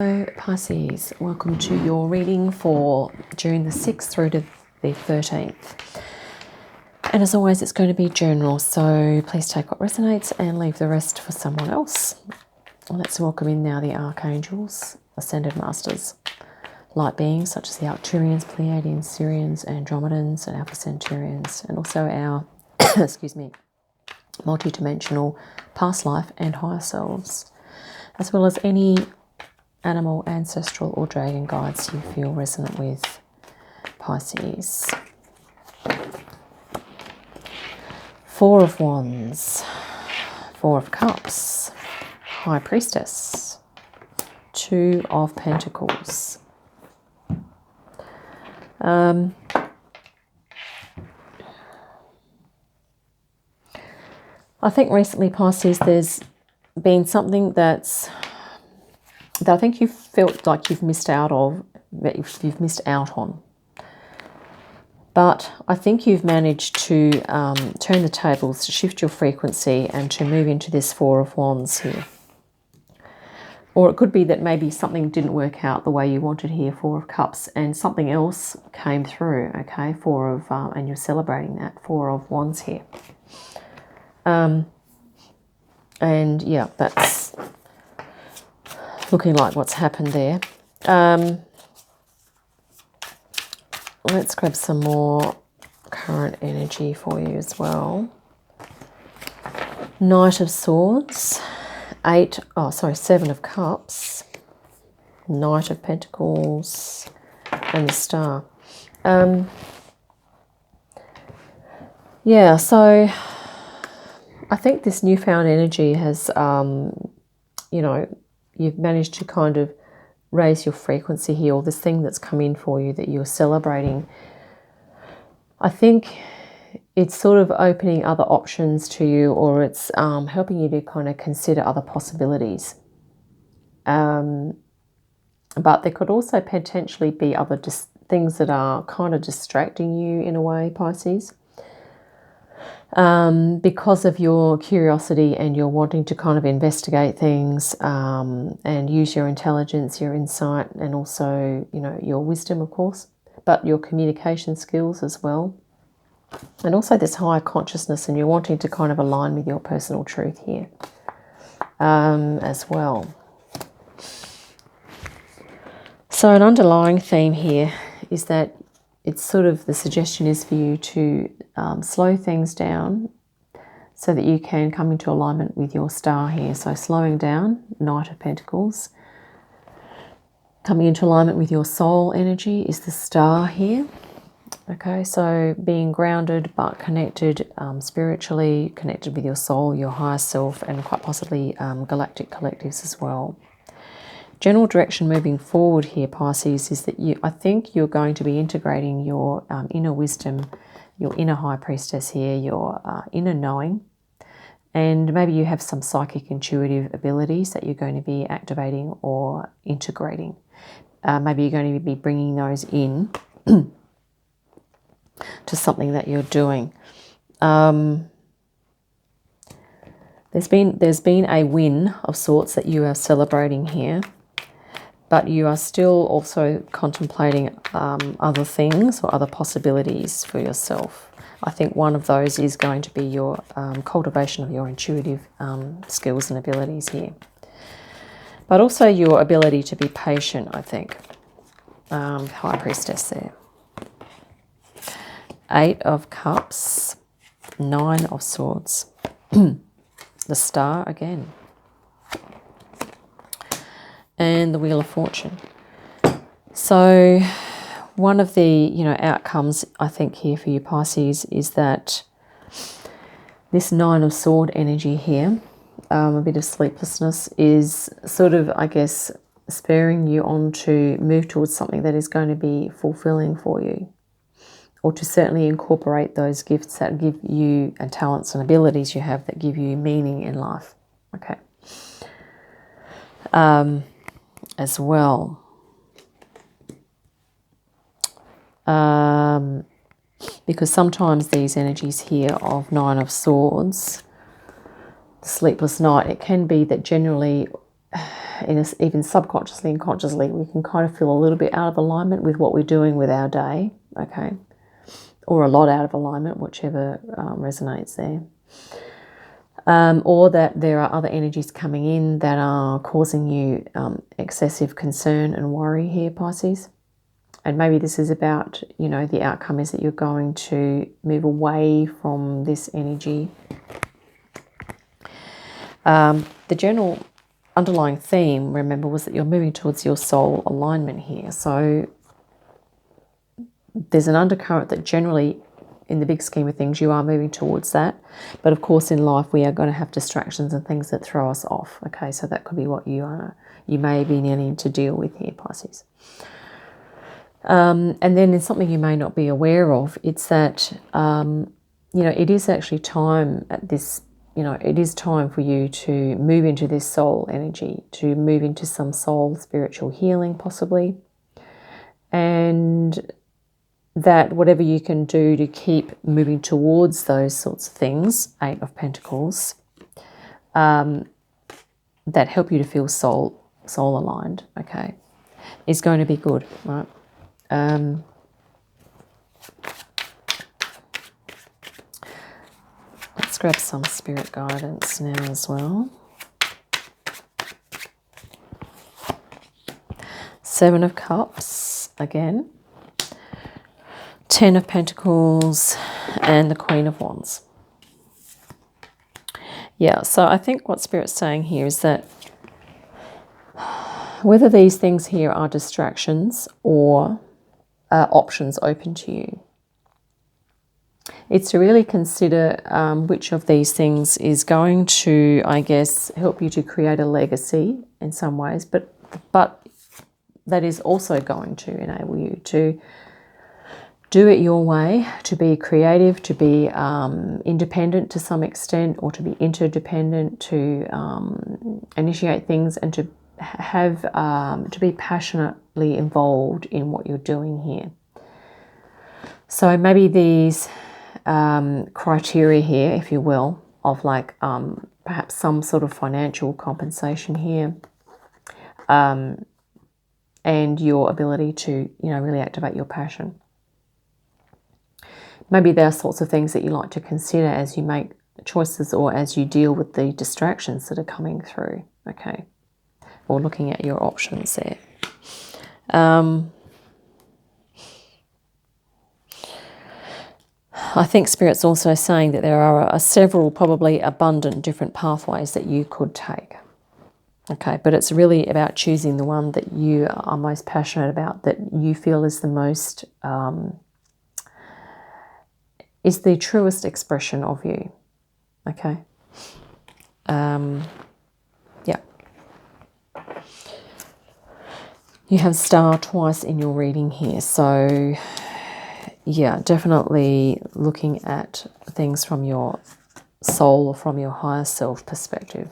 Hello Pisces, welcome to your reading for June the 6th through to the 13th. And as always, it's going to be general, so please take what resonates and leave the rest for someone else. Let's welcome in now the Archangels, Ascended Masters, light beings such as the Arcturians, Pleiadians, Sirians, Andromedans, and Alpha Centaurians, and also our, excuse me, multidimensional past life and higher selves, as well as any animal, ancestral or dragon guides you feel resonant with, Pisces. Four of Wands, Four of Cups, High Priestess, Two of Pentacles. I think recently, Pisces, there's been something that I think you felt like you've missed out on. But I think you've managed to turn the tables, to shift your frequency and to move into this Four of Wands here. Or it could be that maybe something didn't work out the way you wanted here, Four of Cups, and something else came through, okay? And you're celebrating that, Four of Wands here. And yeah, that's looking like what's happened there. Let's grab some more current energy for you as well. Knight of Swords, Seven of Cups, Knight of Pentacles, and the Star. Yeah, so I think this newfound energy has, you've managed to kind of raise your frequency here, or this thing that's come in for you that you're celebrating. I think it's sort of opening other options to you, or it's helping you to kind of consider other possibilities. But there could also potentially be other things that are kind of distracting you in a way, Pisces. Because of your curiosity and you're wanting to kind of investigate things and use your intelligence, your insight, and also, your wisdom, of course, but your communication skills as well. And also this higher consciousness, and you're wanting to kind of align with your personal truth here as well. So an underlying theme here is that it's sort of, the suggestion is for you to slow things down so that you can come into alignment with your star here. So slowing down, Knight of Pentacles. Coming into alignment with your soul energy is the Star here. Okay, so being grounded but connected spiritually, connected with your soul, your higher self, and quite possibly galactic collectives as well. General direction moving forward here, Pisces, is that I think you're going to be integrating your inner wisdom, your inner high priestess here, your inner knowing, and maybe you have some psychic intuitive abilities that you're going to be activating or integrating. Maybe you're going to be bringing those in to something that you're doing. There's been a win of sorts that you are celebrating here. But you are still also contemplating other things or other possibilities for yourself. I think one of those is going to be your cultivation of your intuitive skills and abilities here. But also your ability to be patient, I think. High Priestess there. Eight of Cups, Nine of Swords. The Star again. And the Wheel of Fortune. So one of the outcomes I think here for you, Pisces, is that this Nine of Sword energy here, a bit of sleeplessness, is sort of, I guess, spurring you on to move towards something that is going to be fulfilling for you, or to certainly incorporate those gifts that give you, and talents and abilities you have that give you meaning in life. Okay. As well. Because sometimes these energies here of Nine of Swords, the sleepless night, it can be that generally even subconsciously and consciously, we can kind of feel a little bit out of alignment with what we're doing with our day, okay? Or a lot out of alignment, whichever resonates there. Or that there are other energies coming in that are causing you excessive concern and worry here, Pisces. And maybe this is about, the outcome is that you're going to move away from this energy. The general underlying theme, remember, was that you're moving towards your soul alignment here. So there's an undercurrent that generally, in the big scheme of things, you are moving towards that. But of course, in life, we are going to have distractions and things that throw us off. Okay, so that could be what you may be needing to deal with here, Pisces. And then in something you may not be aware of, it's that, it is actually time at this, it is time for you to move into this soul energy, to move into some soul spiritual healing possibly. And that whatever you can do to keep moving towards those sorts of things, 8 of Pentacles, that help you to feel soul aligned, okay, is going to be good, right? Let's grab some spirit guidance now as well. 7 of Cups again. 10 of Pentacles and the Queen of Wands. Yeah, so I think what Spirit's saying here is that whether these things here are distractions or options open to you, it's to really consider which of these things is going to, I guess, help you to create a legacy in some ways, but that is also going to enable you to do it your way, to be creative, to be independent to some extent, or to be interdependent, to initiate things, and to have to be passionately involved in what you're doing here. So maybe these criteria here, if you will, of like perhaps some sort of financial compensation here, and your ability to, really activate your passion. Maybe there are sorts of things that you like to consider as you make choices or as you deal with the distractions that are coming through, okay? Or looking at your options there. I think Spirit's also saying that there are several, probably abundant different pathways that you could take. Okay, but it's really about choosing the one that you are most passionate about, that you feel is the most... is the truest expression of you, okay? Yeah. You have star twice in your reading here, so yeah, definitely looking at things from your soul or from your higher self perspective.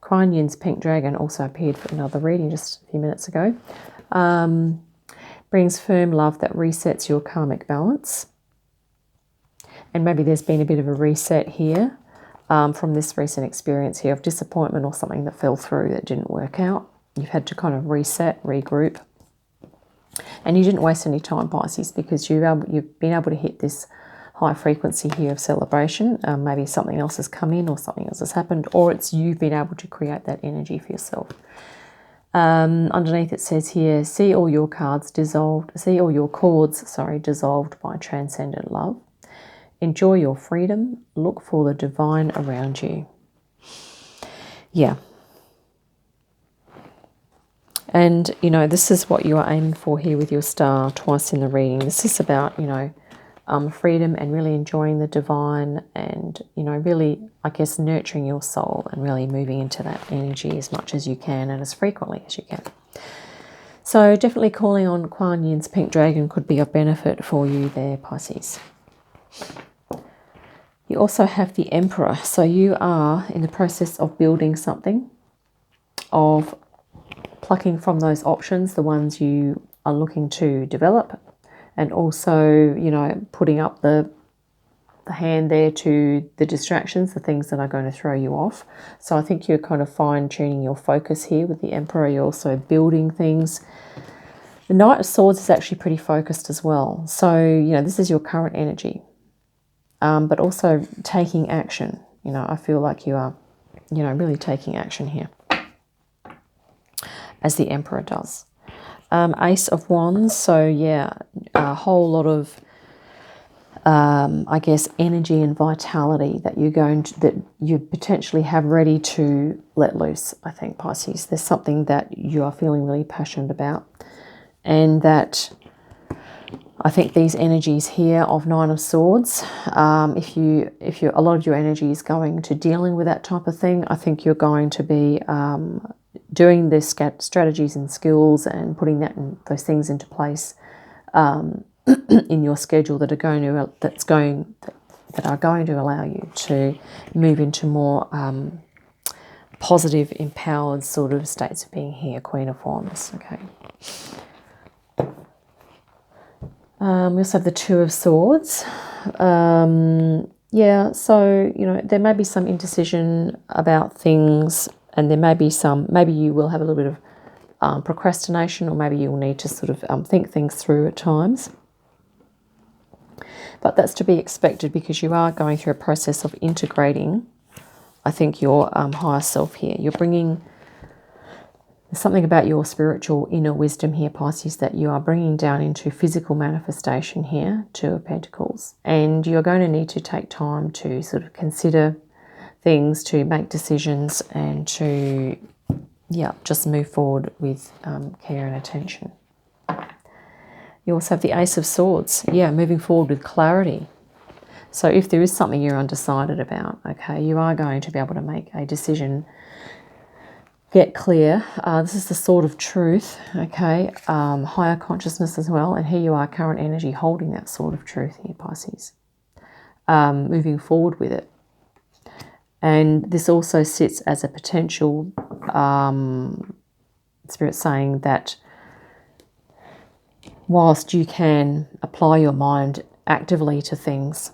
Kuan Yin's pink dragon also appeared for another reading just a few minutes ago. Brings firm love that resets your karmic balance. And maybe there's been a bit of a reset here from this recent experience here of disappointment or something that fell through that didn't work out. You've had to kind of reset, regroup. And you didn't waste any time, Pisces, because you've been able to hit this high frequency here of celebration. Maybe something else has come in or something else has happened, or it's you've been able to create that energy for yourself. Underneath it says here, see all your cords dissolved by transcendent love. Enjoy your freedom. Look for the divine around you. Yeah. And, this is what you are aiming for here with your star twice in the reading. This is about, freedom and really enjoying the divine and, really, I guess, nurturing your soul and really moving into that energy as much as you can and as frequently as you can. So definitely calling on Kuan Yin's pink dragon could be of benefit for you there, Pisces. You also have the Emperor. So you are in the process of building something, of plucking from those options, the ones you are looking to develop, and also, putting up the the hand there to the distractions, the things that are going to throw you off. So I think you're kind of fine-tuning your focus here with the Emperor. You're also building things. The Knight of Swords is actually pretty focused as well. So, you know, this is your current energy. But also taking action. You know, I feel like you are, you know, really taking action here, as the Emperor does. Ace of Wands. So, yeah, a whole lot of I guess, energy and vitality that that you potentially have ready to let loose, I think, Pisces. There's something that you are feeling really passionate about, and that I think these energies here of Nine of Swords, if you a lot of your energy is going to dealing with that type of thing, I think you're going to be doing the strategies and skills and putting those things into place in your schedule that are going to allow you to move into more positive, empowered sort of states of being here. Queen of Wands. Okay. We also have the Two of Swords. Yeah, so, you know, there may be some indecision about things, and there may be maybe you will have a little bit of procrastination, or maybe you'll need to sort of think things through at times. But that's to be expected, because you are going through a process of integrating, I think, your higher self here. You're bringing something about your spiritual inner wisdom here, Pisces, that you are bringing down into physical manifestation here, Two of Pentacles. And you're going to need to take time to sort of consider things, to make decisions, and to, yeah, just move forward with care and attention. You also have the Ace of Swords. Yeah, moving forward with clarity. So if there is something you're undecided about, okay, you are going to be able to make a decision, get clear. This is the Sword of Truth, okay, higher consciousness as well. And here you are, current energy, holding that Sword of Truth here, Pisces, moving forward with it. And this also sits as a potential spirit saying that whilst you can apply your mind actively to things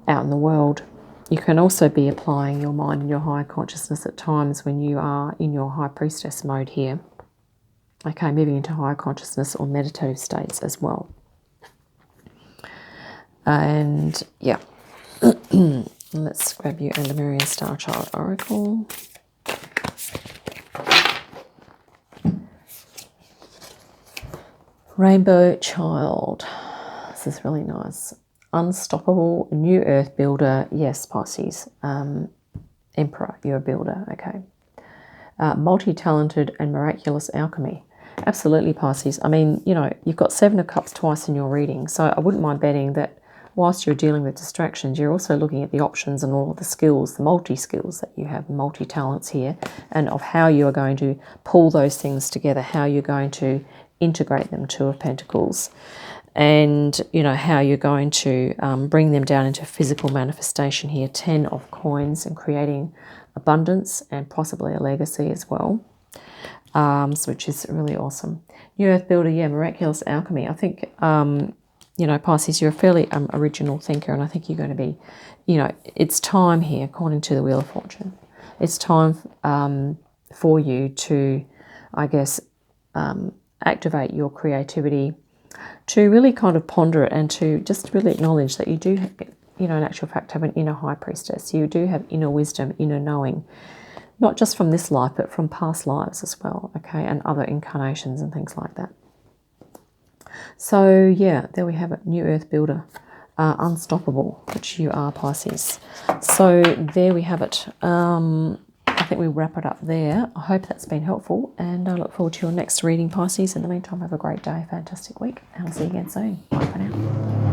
out in the world, you can also be applying your mind and your higher consciousness at times when you are in your High Priestess mode here. Okay, moving into higher consciousness or meditative states as well. And yeah, let's grab you and Lemurian Star Child Oracle. Rainbow Child. This is really nice. Unstoppable, new earth builder. Yes, Pisces. Emperor, you're a builder. Okay. Multi-talented and miraculous alchemy. Absolutely, Pisces. I mean, you know, you've got Seven of Cups twice in your reading, so I wouldn't mind betting that whilst you're dealing with distractions, you're also looking at the options and all of the skills, the multi-skills that you have, multi-talents here, and of how you are going to pull those things together, how you're going to integrate them. Two of Pentacles, and you know how you're going to bring them down into physical manifestation here. 10 of Coins, and creating abundance and possibly a legacy as well, which is really awesome. New Earth Builder, yeah, miraculous alchemy. I think you know, Pisces, you're a fairly original thinker, and I think you're going to be, you know, it's time here, according to the Wheel of Fortune, it's time for you to, I guess, activate your creativity, to really kind of ponder it, and to just really acknowledge that you do, you know, in actual fact, have an inner High Priestess. You do have inner wisdom, inner knowing, not just from this life, but from past lives as well, okay, and other incarnations and things like that. So, yeah, there we have it. New Earth Builder, unstoppable, which you are, Pisces. So, there we have it. I think we'll wrap it up there. I hope that's been helpful, and I look forward to your next reading, Pisces. In the meantime, have a great day, fantastic week, and I'll see you again soon. Bye for now.